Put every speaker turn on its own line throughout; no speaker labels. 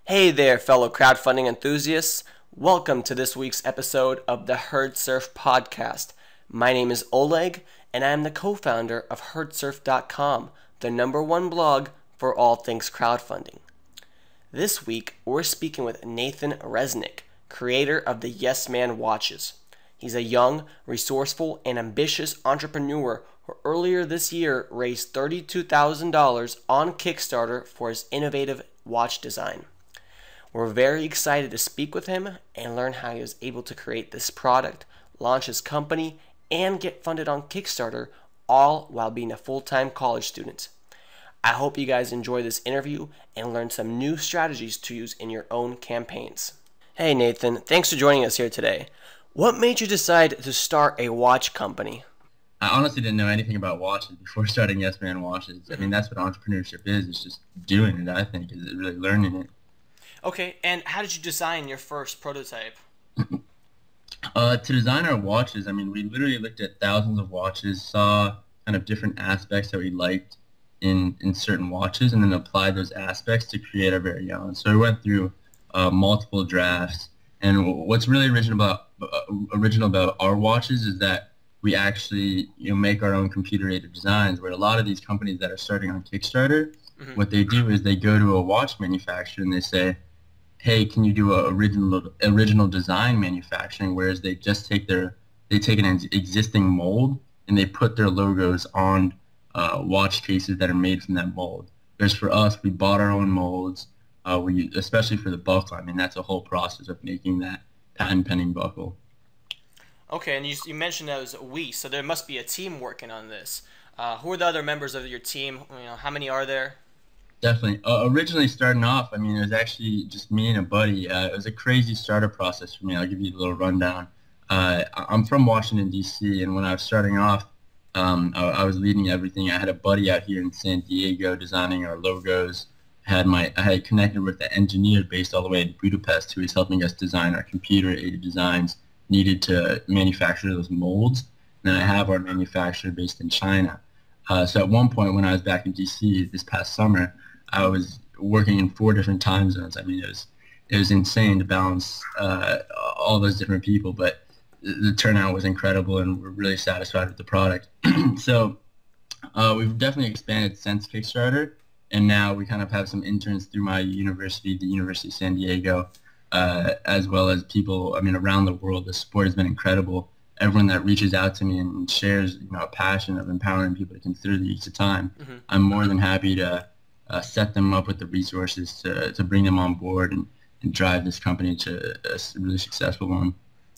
Hey there, fellow crowdfunding enthusiasts. Welcome to this week's episode of the HerdSurf podcast. My name is Oleg, and I am the co-founder of HerdSurf.com, the #1 blog for all things crowdfunding. This week, we're speaking with Nathan Resnick, creator of the YesMan Watches. He's a young, resourceful, and ambitious entrepreneur who earlier this year raised $32,000 on Kickstarter for his innovative watch design. We're very excited to speak with him and learn how he was able to create this product, launch his company, and get funded on Kickstarter, all while being a full-time college student. I hope you guys enjoy this interview and learn some new strategies to use in your own campaigns. Hey Nathan, thanks for joining us here today. What made you decide to start a watch company?
I honestly didn't know anything about watches before starting YesMan Watches. I mean, that's what entrepreneurship is. It's just doing it, I think, is really learning it.
Okay, and how did you design your first prototype?
To design our watches, I mean, we literally looked at thousands of watches, saw kind of different aspects that we liked in certain watches, and then applied those aspects to create our very own. So we went through multiple drafts, and what's really original about our watches is that we actually make our own computer-aided designs, where a lot of these companies that are starting on Kickstarter, what they do is they go to a watch manufacturer and they say, hey, can you do a original design manufacturing, whereas they just take an existing mold and they put their logos on watch cases that are made from that mold. Whereas for us, we bought our own molds, especially for the buckle. I mean, that's a whole process of making that patent-pending buckle.
Okay, and you mentioned that was we, so there must be a team working on this. Who are the other members of your team? How many are there?
Definitely. Originally starting off, I mean, it was actually just me and a buddy. It was a crazy startup process for me. I'll give you a little rundown. I'm from Washington, D.C., and when I was starting off, I was leading everything. I had a buddy out here in San Diego designing our logos. I had connected with the engineer based all the way in Budapest who was helping us design our computer-aided designs needed to manufacture those molds. And then I have our manufacturer based in China. So at one point when I was back in DC this past summer, I was working in 4 different time zones. I mean, it was insane to balance all those different people, but the turnout was incredible, and we're really satisfied with the product. So we've definitely expanded since Kickstarter, and now we kind of have some interns through my university, the University of San Diego, as well as people, I mean, around the world. The support has been incredible. Everyone that reaches out to me and shares, a passion of empowering people to consider the use of time, I'm more than happy to set them up with the resources to bring them on board and drive this company to a really successful one.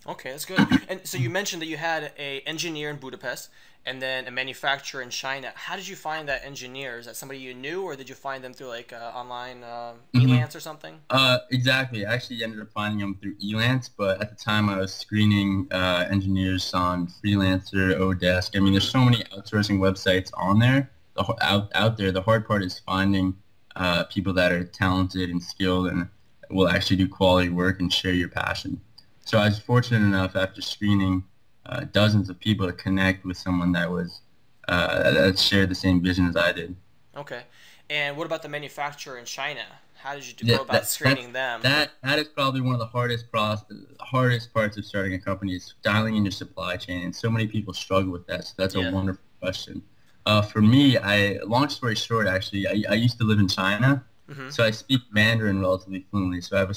Okay, that's good. And so you mentioned that you had an engineer in Budapest and then a manufacturer in China. How did you find that engineer? Is that somebody you knew, or did you find them through like online Elance or something?
Exactly. I actually ended up finding them through Elance, but at the time I was screening engineers on Freelancer, Odesk. I mean, there's so many outsourcing websites on there. Out there, the hard part is finding people that are talented and skilled and will actually do quality work and share your passion. So I was fortunate enough after screening dozens of people to connect with someone that shared the same vision as I did.
Okay. And what about the manufacturer in China? How did you go about screening them?
That is probably one of the hardest parts of starting a company, is dialing in your supply chain, and so many people struggle with that. So that's a wonderful question. For me, long story short, actually, I used to live in China, so I speak Mandarin relatively fluently. So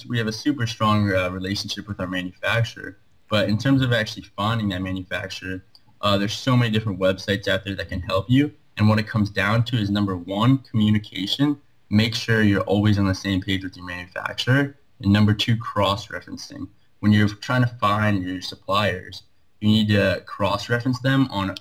we have a super strong relationship with our manufacturer. But in terms of actually finding that manufacturer, there's so many different websites out there that can help you. And what it comes down to is, number 1, communication. Make sure you're always on the same page with your manufacturer. And number 2, cross-referencing. When you're trying to find your suppliers, you need to cross-reference them on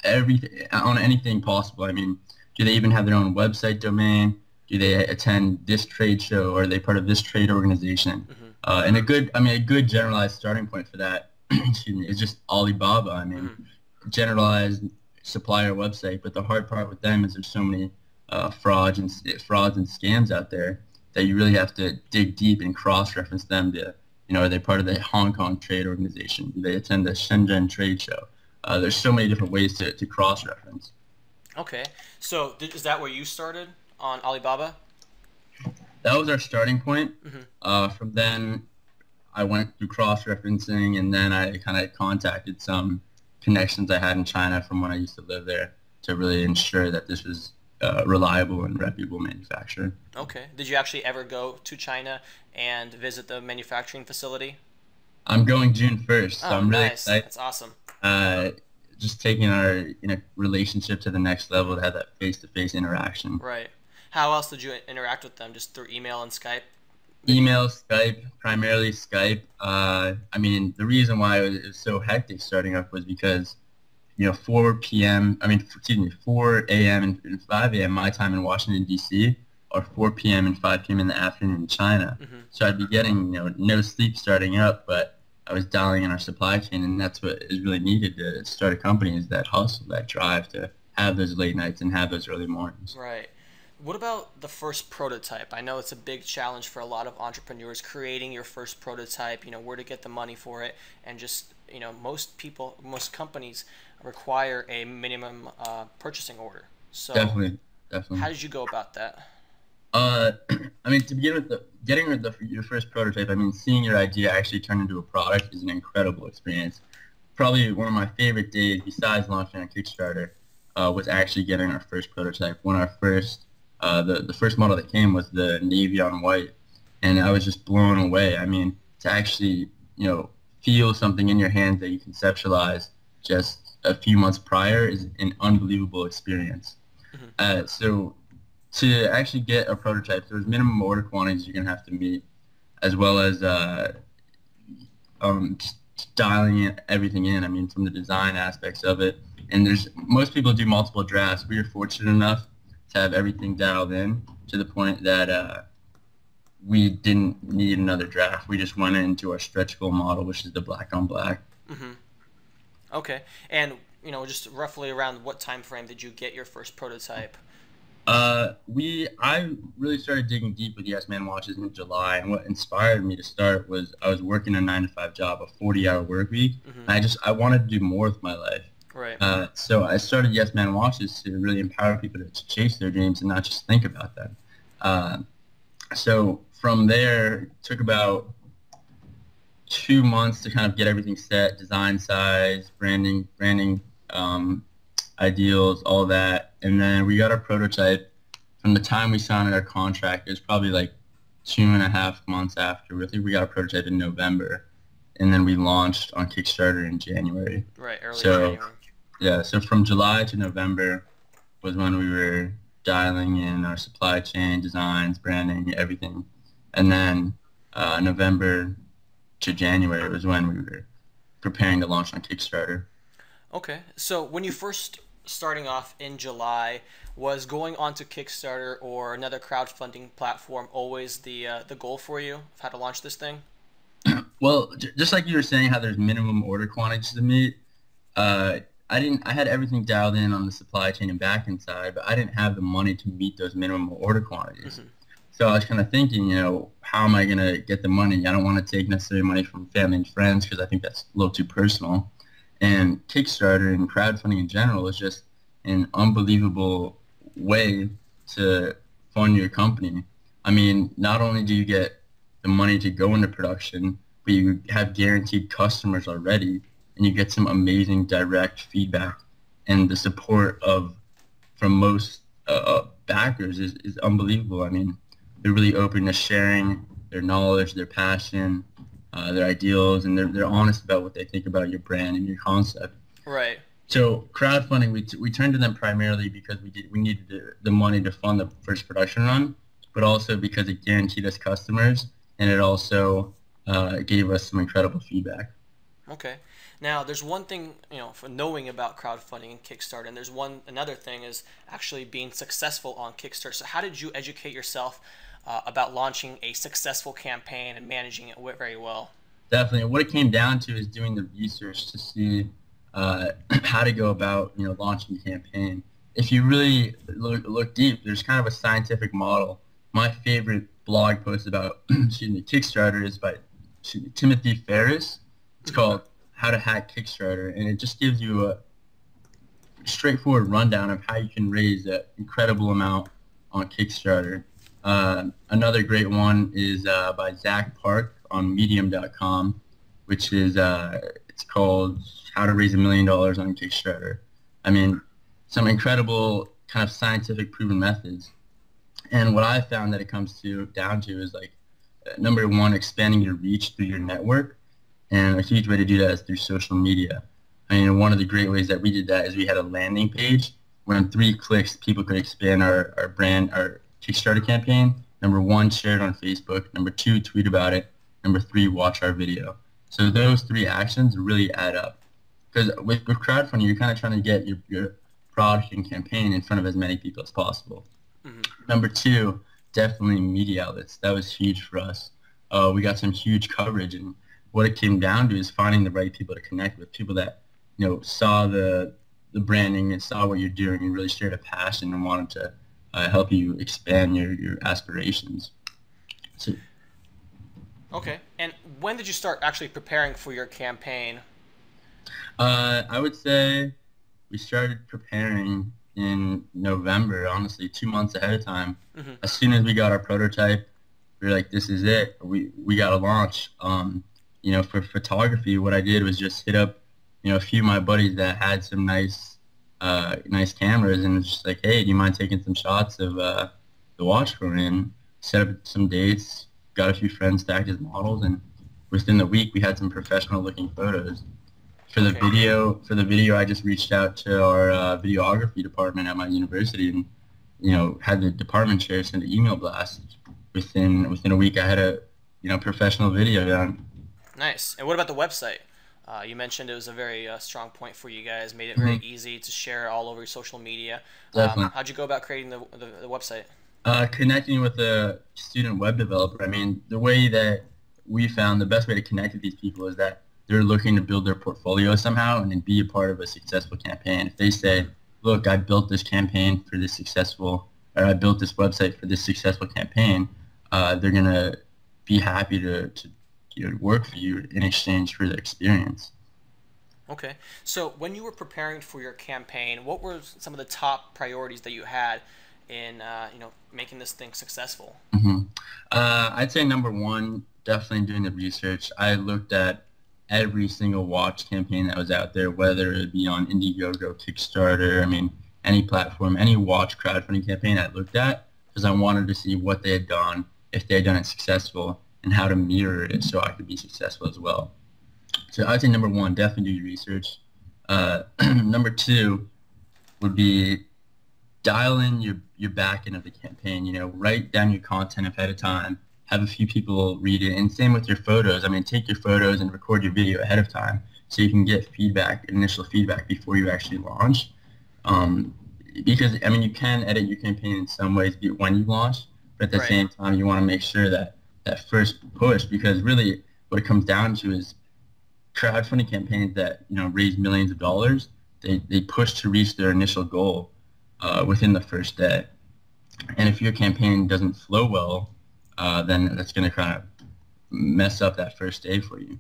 anything possible. I mean, do they even have their own website domain? Do they attend this trade show? Or are they part of this trade organization? And a good generalized starting point for that, excuse me, is just Alibaba. I mean, generalized supplier website. But the hard part with them is there's so many frauds and scams out there that you really have to dig deep and cross-reference them to, are they part of the Hong Kong trade organization? Do they attend the Shenzhen trade show? There's so many different ways to cross-reference.
Okay. So is that where you started, on Alibaba?
That was our starting point.
Mm-hmm.
From then, I went through cross-referencing, and then I kind of contacted some connections I had in China from when I used to live there to really ensure that this was reliable and reputable manufacturer.
Okay. Did you actually ever go to China and visit the manufacturing facility?
I'm going June 1st, so
Oh,
I'm really
nice.
excited.
That's awesome.
Uh, just taking our relationship to the next level to have that face-to-face interaction.
Right. How else did you interact with them? Just through email and Skype?
Email, Skype, primarily Skype. I mean, the reason why it was so hectic starting up was because 4 p.m. I mean, excuse me, 4 a.m. and 5 a.m. my time in Washington D.C. or 4 p.m. and 5 p.m. in the afternoon in China.
Mm-hmm.
So I'd be getting no sleep starting up, but I was dialing in our supply chain, and that's what is really needed to start a company is that hustle, that drive to have those late nights and have those early mornings.
Right. What about the first prototype? I know it's a big challenge for a lot of entrepreneurs creating your first prototype, where to get the money for it, and just, most companies require a minimum purchasing order. So
Definitely,
how
definitely.
did you go about that?
Uh, I mean, to begin with, getting with your first prototype, I mean, seeing your idea actually turn into a product is an incredible experience. Probably one of my favorite days, besides launching on Kickstarter, was actually getting our first prototype. When our first, the first model that came was the navy on white, and I was just blown away. I mean, to actually, feel something in your hands that you conceptualize just a few months prior is an unbelievable experience.
Hmm.
So to actually get a prototype, there's minimum order quantities you're gonna have to meet, as well as just dialing everything in. I mean, from the design aspects of it, and there's most people do multiple drafts. We were fortunate enough to have everything dialed in to the point that we didn't need another draft. We just went into our stretch goal model, which is the black on black.
Hmm. Okay. And, just roughly around what time frame did you get your first prototype?
I really started digging deep with YesMan Watches in July, and what inspired me to start was I was working a 9 to 5 job, a 40-hour work week,
Hmm.
and I wanted to do more with my life.
Right.
So I started YesMan Watches to really empower people to chase their dreams and not just think about them. Uh, so from there, it took about 2 months to kind of get everything set, design size, branding, ideals, all that. And then we got our prototype. From the time we signed our contract, it was probably like 2.5 months after. I think we got a prototype in November, and then we launched on Kickstarter in January.
Right. Early
So
January.
yeah, so from July to November was when we were dialing in our supply chain, designs, branding, everything. And then November to January was when we were preparing to launch on Kickstarter.
Okay. So when you first starting off in July, was going onto Kickstarter or another crowdfunding platform always the goal for you of how to launch this thing?
Well, just like you were saying, how there's minimum order quantities to meet, uh, I had everything dialed in on the supply chain and back end side, but I didn't have the money to meet those minimum order quantities.
Hmm.
So I was kind of thinking, how am I going to get the money? I don't want to take necessarily money from family and friends because I think that's a little too personal. And Kickstarter and crowdfunding in general is just an unbelievable way to fund your company. I mean, not only do you get the money to go into production, but you have guaranteed customers already, and you get some amazing direct feedback, and the support from most backers is unbelievable. I mean, they're really open to sharing their knowledge, their passion, their ideals, and they're honest about what they think about your brand and your concept.
Right.
So crowdfunding, we turned to them primarily because we needed the money to fund the first production run, but also because it guaranteed us customers, and it also gave us some incredible feedback.
Okay. Now, there's one thing, for knowing about crowdfunding and Kickstarter, and there's another thing is actually being successful on Kickstarter. So how did you educate yourself about launching a successful campaign and managing it very well?
Definitely. What it came down to is doing the research to see how to go about, launching a campaign. If you really look deep, there's kind of a scientific model. My favorite blog post about, Kickstarter is by Timothy Ferriss. It's called How to Hack Kickstarter, and it just gives you a straightforward rundown of how you can raise an incredible amount on Kickstarter. Another great one is by Zach Park on Medium.com, which is it's called How to Raise $1 Million on Kickstarter. I mean, some incredible kind of scientific proven methods. And what I found that it comes down to is like number one, expanding your reach through your network, and a huge way to do that is through social media. I mean, one of the great ways that we did that is we had a landing page where in 3 clicks people could expand our brand, our Kickstarter campaign. Number one, share it on Facebook. Number 2, tweet about it. Number 3, watch our video. So those 3 actions really add up. Because with crowdfunding, you're kind of trying to get your product and campaign in front of as many people as possible. Mm-hmm. Number 2, definitely media outlets. That was huge for us. We got some huge coverage, and what it came down to is finding the right people to connect with, people that saw the branding and saw what you're doing and really shared a passion and wanted to help you expand your aspirations. So,
okay. And when did you start actually preparing for your campaign?
I would say we started preparing in November, honestly, 2 months ahead of time. Mm-hmm. As soon as we got our prototype, we were like, this is it. We got to launch. For photography, what I did was just hit up, a few of my buddies that had some nice cameras, and it's just like, hey, do you mind taking some shots of the watch we're in? Set up some dates, got a few friends stacked as models, and within the week we had some professional looking photos. For the video, I just reached out to our videography department at my university, and had the department chair send an email blast. Within a week, I had a professional video done.
Nice. And what about the website? You mentioned it was a very strong point for you guys. Made it very easy to share all over your social media. How'd you go about creating the website?
Connecting with a student web developer. I mean, the way that we found the best way to connect with these people is that they're looking to build their portfolio somehow and then be a part of a successful campaign. If they say, look, I built this campaign for this successful, or I built this website for this successful campaign, they're going to be happy to work for you in exchange for the experience.
Okay. So when you were preparing for your campaign, what were some of the top priorities that you had in making this thing successful?
Mm-hmm. I'd say number one, definitely doing the research. I looked at every single watch campaign that was out there, whether it be on Indiegogo, Kickstarter, any platform, any watch crowdfunding campaign I looked at, because I wanted to see what they had done, if they had done it successful, and how to mirror it so I could be successful as well. So I'd say number one, definitely do your research. Number 2 would be dial in your back end of the campaign. Write down your content ahead of time. Have a few people read it, and same with your photos. Take your photos and record your video ahead of time so you can get initial feedback before you actually launch. Because you can edit your campaign in some ways when you launch, but at the same time you want to make sure that first push, because really what it comes down to is crowdfunding campaigns that raise millions of dollars, they push to reach their initial goal within the first day. And if your campaign doesn't flow well, then that's going to kind of mess up that first day for you.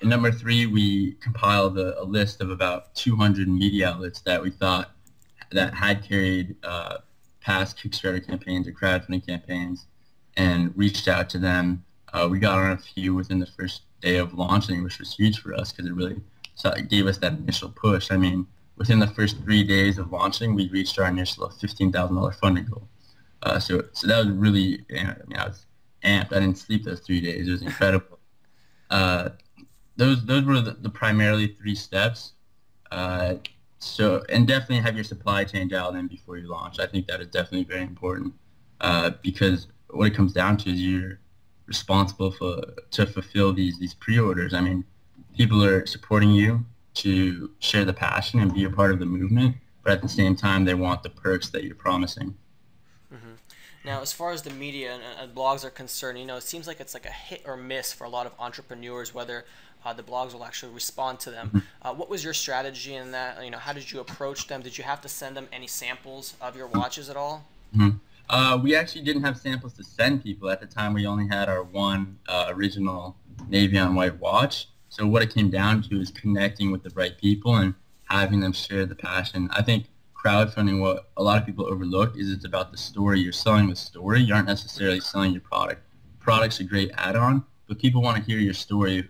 Number 3, we compiled a list of about 200 media outlets that we thought that had carried past Kickstarter campaigns or crowdfunding campaigns, and reached out to them. We got on a few within the first day of launching, which was huge for us because it gave us that initial push. Within the first 3 days of launching, we reached our initial $15,000 funding goal. So that was really, I was amped. I didn't sleep those 3 days. It was incredible. Those were the primarily 3 steps. And definitely have your supply chain dialed in before you launch. I think that is definitely very important because what it comes down to is you're responsible to fulfill these pre-orders. People are supporting you to share the passion and be a part of the movement, but at the same time, they want the perks that you're promising.
Mm-hmm. Now, as far as the media and blogs are concerned, it seems like it's like a hit or miss for a lot of entrepreneurs, whether the blogs will actually respond to them. Mm-hmm. What was your strategy in that? How did you approach them? Did you have to send them any samples of your watches at all?
Mm-hmm. We actually didn't have samples to send people. At the time, we only had our one original navy on white watch. So what it came down to is connecting with the right people and having them share the passion. I think crowdfunding, what a lot of people overlook is it's about the story. You're selling the story. You aren't necessarily selling your product. Product's a great add-on, but people want to hear your story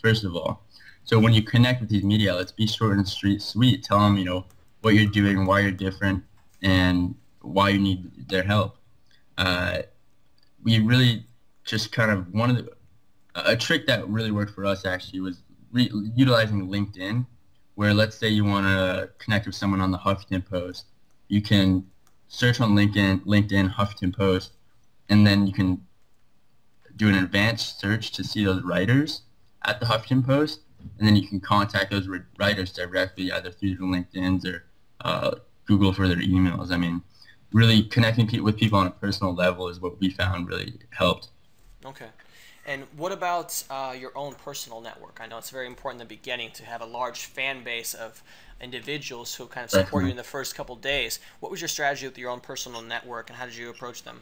first of all. So when you connect with these media outlets, be short and sweet. Tell them, what you're doing, why you're different, and why you need their help. We really just kind of a trick that really worked for us actually was utilizing LinkedIn, where let's say you want to connect with someone on the Huffington Post. You can search on LinkedIn Huffington Post, and then you can do an advanced search to see those writers at the Huffington Post, and then you can contact those writers directly either through their LinkedIn's or Google for their emails. I mean, really connecting with people on a personal level is what we found really helped.
Okay. And what about your own personal network? I know it's very important in the beginning to have a large fan base of individuals who kind of support you in the first couple days. What was your strategy with your own personal network, and how did you approach them?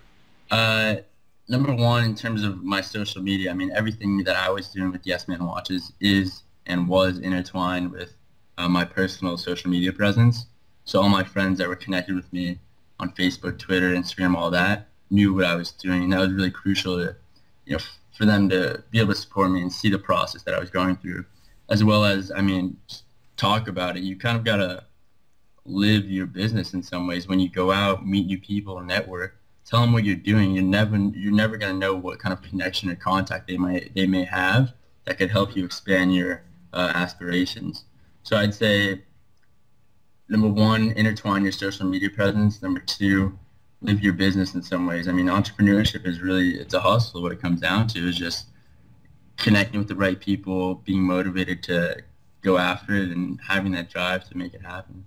Number one, in terms of my social media, I mean, everything that I was doing with YesMan Watches is and was intertwined with my personal social media presence. So all my friends that were connected with me on Facebook, Twitter, Instagram, all that, knew what I was doing. And that was really crucial to, for them to be able to support me and see the process that I was going through, as well as, talk about it. You kind of got to live your business in some ways. When you go out, meet new people, network, tell them what you're doing. You're never going to know what kind of connection or contact they may have that could help you expand your aspirations. So I'd say, number one, intertwine your social media presence. Number two, live your business in some ways. I mean, entrepreneurship is it's a hustle. What it comes down to is just connecting with the right people, being motivated to go after it, and having that drive to make it happen.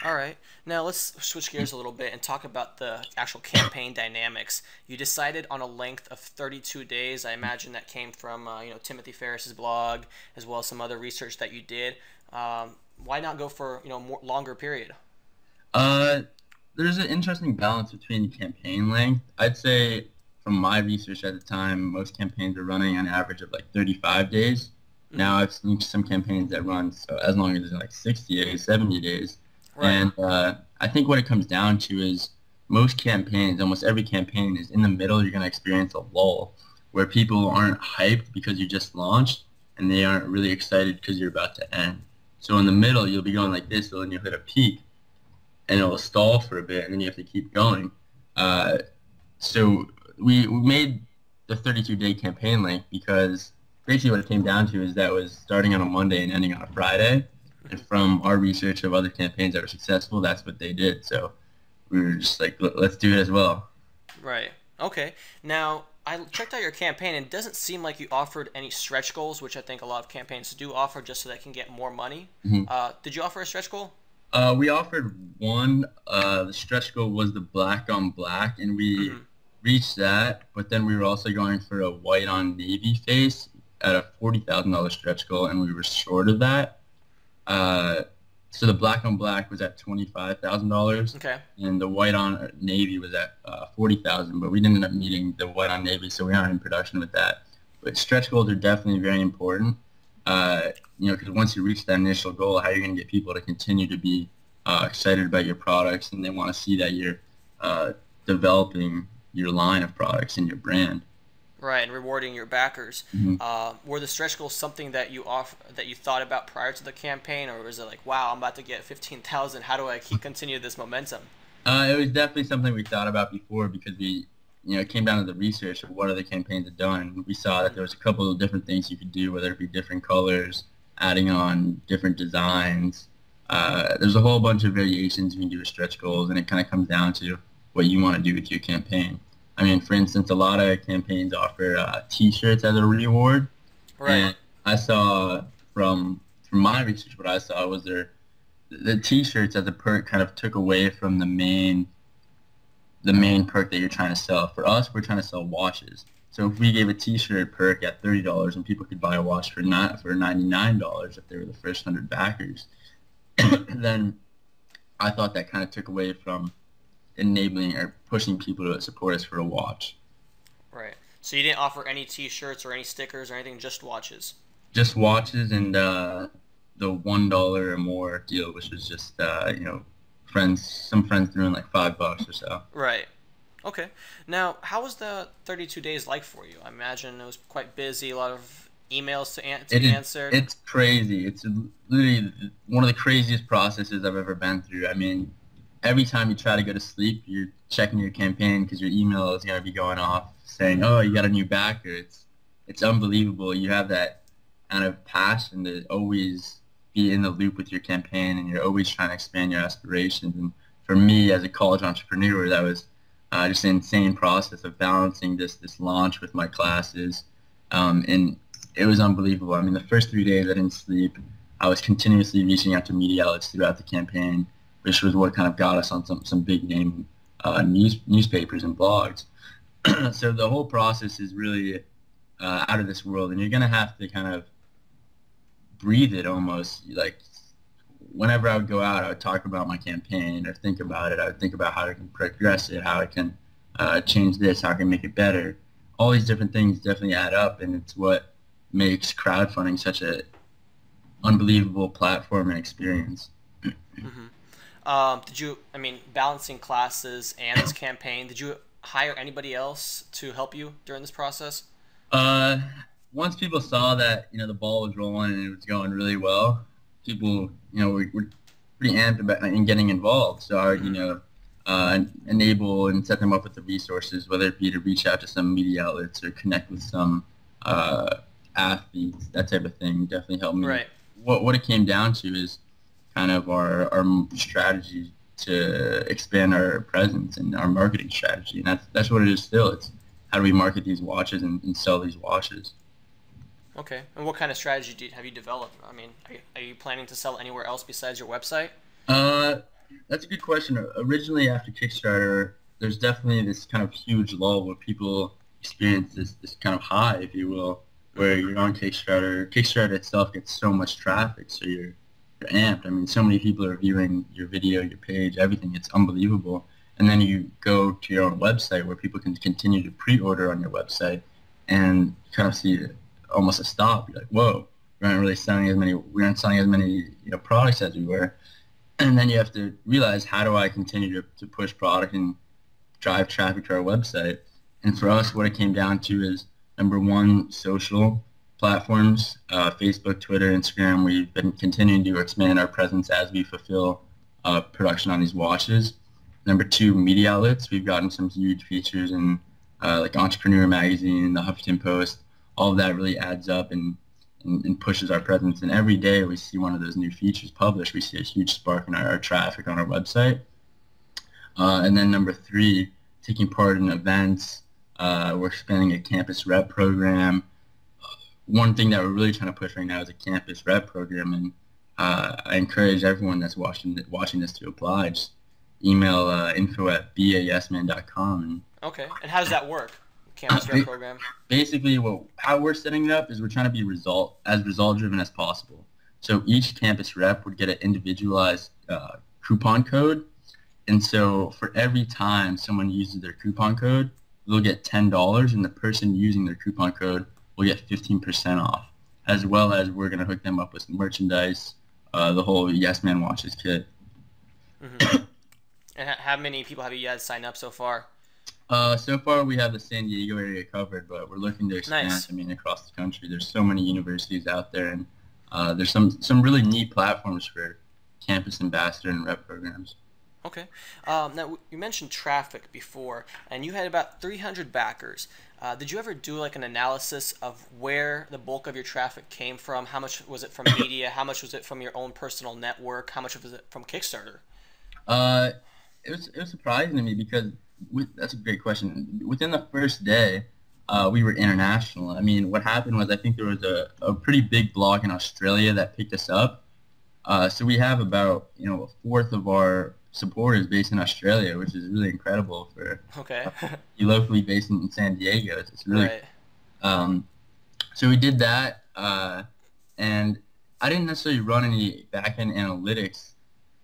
All right. Now let's switch gears a little bit and talk about the actual campaign dynamics. You decided on a length of 32 days. I imagine that came from Timothy Ferriss's blog, as well as some other research that you did. Why not go for more longer period?
There's an interesting balance between campaign length. I'd say from my research at the time, most campaigns are running on average of like 35 days. Mm-hmm. Now I've seen some campaigns that run as long as like 60 days, 70 days. Right. And I think what it comes down to is most campaigns, almost every campaign, is in the middle. You're going to experience a lull where people aren't hyped because you just launched, and they aren't really excited because you're about to end. So in the middle, you'll be going like this, and then you'll hit a peak, and it'll stall for a bit, and then you have to keep going. So we made the 32-day campaign length because basically what it came down to is that was starting on a Monday and ending on a Friday. And from our research of other campaigns that were successful, that's what they did. So we were just like, let's do it as well.
Right. Okay. Now, I checked out your campaign, and it doesn't seem like you offered any stretch goals, which I think a lot of campaigns do offer just so they can get more money. Mm-hmm. Did you offer a stretch goal?
We offered one. The stretch goal was the black on black, and we reached that. But then we were also going for a white on navy face at a $40,000 stretch goal, and we were short of that. So the black on black was at $25,000.
Okay. And
the white on navy was at $40,000, but we didn't end up meeting the white on navy, so we aren't in production with that. But stretch goals are definitely very important. Because once you reach that initial goal, how you're going to get people to continue to be excited about your products, and they want to see that you're developing your line of products and your brand.
Right, and rewarding your backers. Mm-hmm. Were the stretch goals something that you thought about prior to the campaign, or was it like, wow, I'm about to get 15,000? How do I continue this momentum?
It was definitely something we thought about before because it came down to the research of what other campaigns had done. We saw that there was a couple of different things you could do, whether it be different colors, adding on different designs. There's a whole bunch of variations you can do with stretch goals, and it kind of comes down to what you want to do with your campaign. I mean, for instance, a lot of campaigns offer T-shirts as a reward.
Right.
And I saw from my research, what I saw was the T-shirts as a perk kind of took away from the main perk that you're trying to sell. For us, we're trying to sell watches. So if we gave a T-shirt perk at $30 and people could buy a watch for $99 if they were the first 100 backers, then I thought that kind of took away from enabling or pushing people to support us for a watch.
Right. So you didn't offer any T-shirts or any stickers or anything, just watches?
Just watches and the $1 or more deal, which was just some friends threw in like $5 or so.
Right. Okay. Now, how was the 32 days like for you? I imagine it was quite busy, a lot of emails to be answered.
It's crazy. It's literally one of the craziest processes I've ever been through. I mean, every time you try to go to sleep, you're checking your campaign because your email is going to be going off saying, "Oh, you got a new backer." It's unbelievable. You have that kind of passion to always be in the loop with your campaign, and you're always trying to expand your aspirations. And for me, as a college entrepreneur, that was just an insane process of balancing this launch with my classes, and it was unbelievable. I mean, the first 3 days I didn't sleep. I was continuously reaching out to media outlets throughout the campaign, which was what kind of got us on some big name newspapers and blogs. So the whole process is really out of this world, and you're gonna have to kind of breathe it almost. Like whenever I would go out, I would talk about my campaign or think about it. I would think about how I can progress it, how I can change this, how I can make it better. All these different things definitely add up, and it's what makes crowdfunding such a unbelievable platform and experience.
Did you, I mean, balancing classes and this campaign, did you hire anybody else to help you during this process?
Once people saw that, the ball was rolling and it was going really well, people, were pretty amped about in getting involved. So I would, enable and set them up with the resources, whether it be to reach out to some media outlets or connect with some athletes, that type of thing. Definitely helped me.
Right.
What it came down to is kind of our strategy to expand our presence and our marketing strategy, and that's what it is still. It's how do we market these watches and sell these watches.
Okay. And what kind of strategy have you developed? I mean, are you planning to sell anywhere else besides your website?
That's a good question. Originally, after Kickstarter, there's definitely this kind of huge lull where people experience this kind of high, if you will, where you're on Kickstarter. Kickstarter itself gets so much traffic, so you're amped. I mean, so many people are viewing your video, your page, everything. It's unbelievable. And then you go to your own website where people can continue to pre-order on your website, and you kind of see almost a stop. You're like, whoa, we aren't selling as many products as we were. And then you have to realize, how do I continue to push product and drive traffic to our website? And for us, what it came down to is, number one, social platforms, Facebook, Twitter, Instagram. We've been continuing to expand our presence as we fulfill production on these watches. Number two, media outlets. We've gotten some huge features in like Entrepreneur Magazine, the Huffington Post. All of that really adds up and pushes our presence. And every day we see one of those new features published, we see a huge spark in our traffic on our website. And then number three, taking part in events. We're expanding a campus rep program. One thing that we're really trying to push right now is a campus rep program, and I encourage everyone that's watching this to apply. Just email info@YesMan.com.
Okay, and how does that work? Campus rep program.
Basically, how we're setting it up is we're trying to be result driven as possible. So each campus rep would get an individualized coupon code, and so for every time someone uses their coupon code, they'll get $10, and the person using their coupon code will get 15% off, as well as we're going to hook them up with some merchandise, the whole YesMan Watches kit.
Mm-hmm. And how many people have you had sign up so far?
So far, we have the San Diego area covered, but we're looking to expand.
Nice.
I mean, across the country. There's so many universities out there, and there's some really neat platforms for campus ambassador and rep programs.
Okay. Now, you mentioned traffic before, and you had about 300 backers. Did you ever do like an analysis of where the bulk of your traffic came from? How much was it from media? How much was it from your own personal network? How much was it from Kickstarter?
It was surprising to me because that's a great question. Within the first day, we were international. I mean, what happened was, I think there was a pretty big blog in Australia that picked us up. So we have about a fourth of our supporters based in Australia, which is really incredible for you locally based in San Diego. It's really
right.
So we did that, and I didn't necessarily run any back-end analytics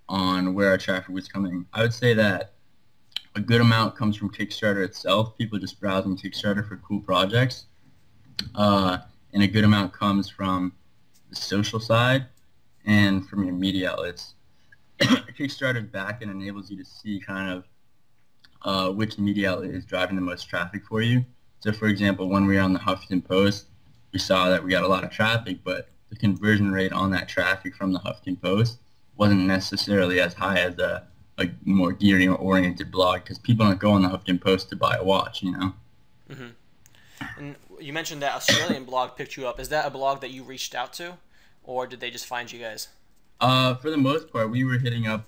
on where our traffic was coming. I would say that a good amount comes from Kickstarter itself, people just browsing Kickstarter for cool projects, and a good amount comes from the social side and from your media outlets. Kickstarter's back and enables you to see kind of which media outlet is driving the most traffic for you. So, for example, when we were on the Huffington Post, we saw that we got a lot of traffic, but the conversion rate on that traffic from the Huffington Post wasn't necessarily as high as a more gear-oriented blog, because people don't go on the Huffington Post to buy a watch, you know?
Mm-hmm. And you mentioned that Australian blog picked you up. Is that a blog that you reached out to, or did they just find you guys?
For the most part, we were hitting up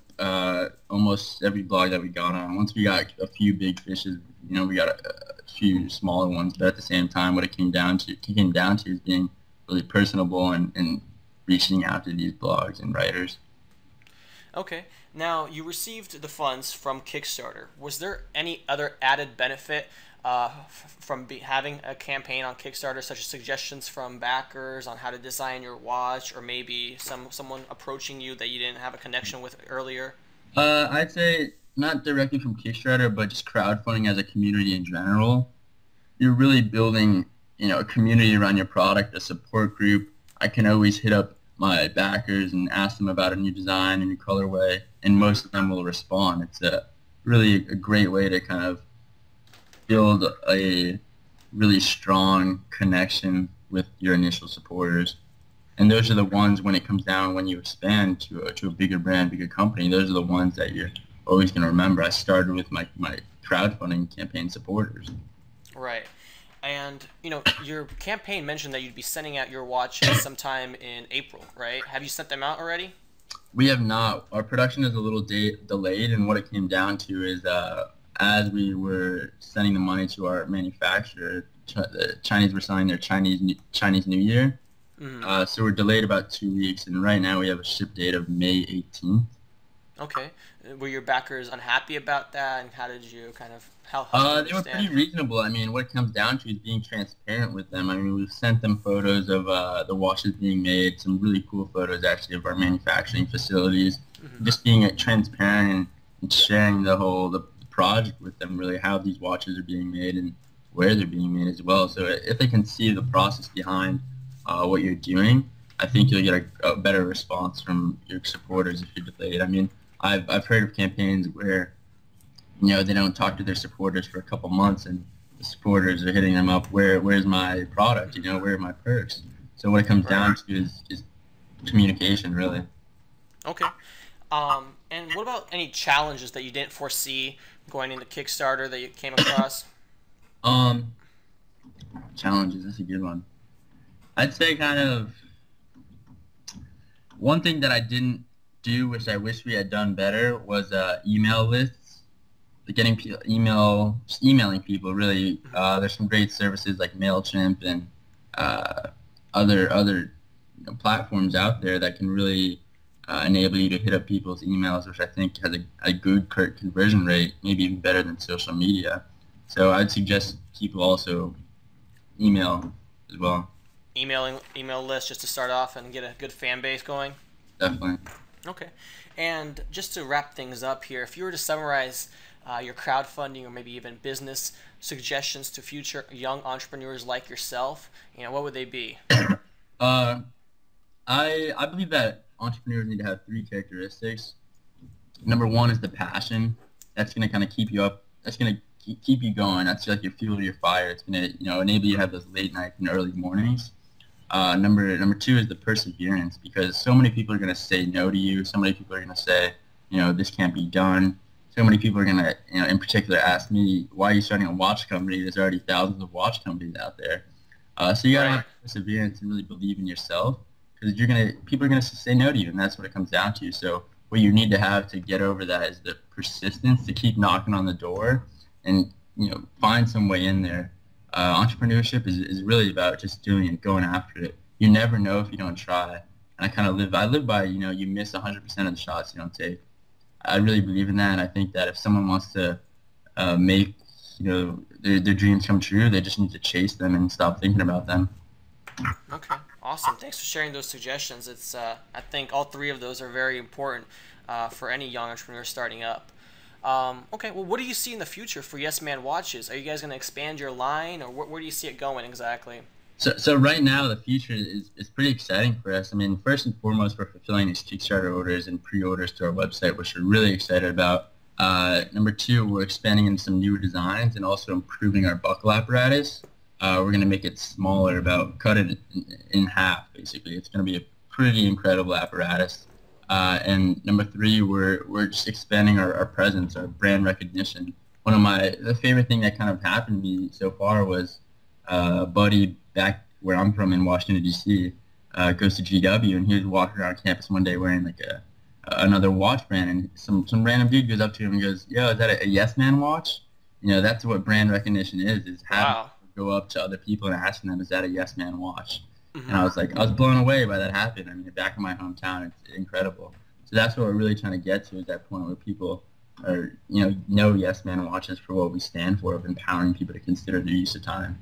almost every blog that we got on. Once we got a few big fishes, you know, we got a few smaller ones. But at the same time, what it came down to is being really personable and reaching out to these blogs and writers.
Okay. Now, you received the funds from Kickstarter. Was there any other added benefit from having a campaign on Kickstarter, such as suggestions from backers on how to design your watch, or maybe someone approaching you that you didn't have a connection with earlier?
I'd say not directly from Kickstarter, but just crowdfunding as a community in general. You're really building, you know, a community around your product, a support group. I can always hit up my backers and ask them about a new design, a new colorway, and most of them will respond. It's really a great way to kind of build a really strong connection with your initial supporters. And those are the ones, when it comes down, when you expand to a bigger brand, bigger company, those are the ones that you're always going to remember. I started with my crowdfunding campaign supporters.
Right. And, you know, your campaign mentioned that you'd be sending out your watches sometime in April, right? Have you sent them out already?
We have not. Our production is a little delayed, and what it came down to is as we were sending the money to our manufacturer, the Chinese were selling their Chinese New Year. Mm-hmm. So we're delayed about 2 weeks, and right now we have a ship date of May 18th.
Okay. Were your backers unhappy about that, and how did you kind of help
they were pretty reasonable. I mean, what it comes down to is being transparent with them. I mean, we've sent them photos of the watches being made, some really cool photos actually of our manufacturing facilities. Mm-hmm. Just being transparent and sharing the project with them, really how these watches are being made and where they're being made as well. So if they can see the process behind what you're doing, I think you'll get a better response from your supporters if you're delayed. I mean, I've heard of campaigns where, you know, they don't talk to their supporters for a couple months, and the supporters are hitting them up, where's my product, you know, where are my perks? So what it comes down to is communication, really.
Okay. And what about any challenges that you didn't foresee going into Kickstarter that you came across?
Challenges, that's a good one. I'd say kind of one thing that I didn't do, which I wish we had done better, was email lists. Getting emailing people, really. There's some great services like MailChimp and other platforms out there that can really enable you to hit up people's emails, which I think has a good conversion rate, maybe even better than social media. So I'd suggest people also email as well.
Email list just to start off and get a good fan base going?
Definitely.
Okay. And just to wrap things up here, if you were to summarize your crowdfunding or maybe even business suggestions to future young entrepreneurs like yourself, you know, what would they be?
I believe that entrepreneurs need to have 3 characteristics. Number 1 is the passion. That's going to kind of keep you up. That's going to keep you going. That's like your fuel to your fire. It's going to, you know, enable you to have those late nights and early mornings. Number 2 is the perseverance, because so many people are going to say no to you. So many people are going to say, you know, this can't be done. So many people are going to, you know, in particular ask me, why are you starting a watch company? There's already thousands of watch companies out there. So you got to have perseverance and really believe in yourself, because people are going to say no to you, and that's what it comes down to. So what you need to have to get over that is the persistence to keep knocking on the door and, you know, find some way in there. Entrepreneurship is really about just doing it, going after it. You never know if you don't try. And I live by, you know, you miss 100% of the shots you don't take. I really believe in that, and I think that if someone wants to make, you know, their dreams come true, they just need to chase them and stop thinking about them.
Okay, awesome. Thanks for sharing those suggestions. It's I think all 3 of those are very important for any young entrepreneur starting up. Okay, well, what do you see in the future for YesMan Watches? Are you guys going to expand your line, or where do you see it going exactly?
So right now the future is pretty exciting for us. I mean, first and foremost, we're fulfilling these Kickstarter orders and pre-orders to our website, which we're really excited about. Number two, we're expanding into some new designs and also improving our buckle apparatus. We're going to make it smaller, cut it in half, basically. It's going to be a pretty incredible apparatus. And number three, we're just expanding our presence, our brand recognition. The favorite thing that kind of happened to me so far was a buddy back where I'm from in Washington, D.C., goes to GW, and he was walking around campus one day wearing like another watch brand, and some random dude goes up to him and goes, "Yo, is that a YesMan watch?" You know, that's what brand recognition is having
Wow.
to go up to other people and asking them, "Is that a YesMan watch?"
Mm-hmm.
And I was blown away by that happening. I mean, back in my hometown, it's incredible. So that's what we're really trying to get to, is that point where people are, know YesMan watches for what we stand for, of empowering people to consider their use of time.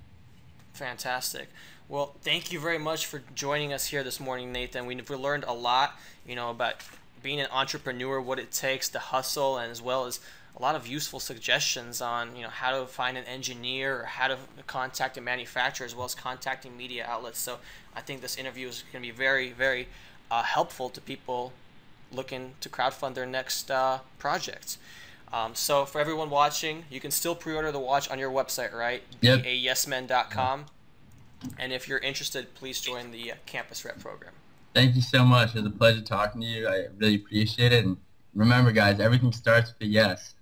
Fantastic. Well, thank you very much for joining us here this morning, Nathan. We've learned a lot, about being an entrepreneur, what it takes to hustle, and as well as a lot of useful suggestions on, how to find an engineer or how to contact a manufacturer, as well as contacting media outlets. So I think this interview is going to be very, very helpful to people looking to crowdfund their next projects. So for everyone watching, you can still pre-order the watch on your website, right?
Yep.
YesMan.com. And if you're interested, please join the Campus Rep program.
Thank you so much. It was a pleasure talking to you. I really appreciate it. And remember, guys, everything starts with a yes.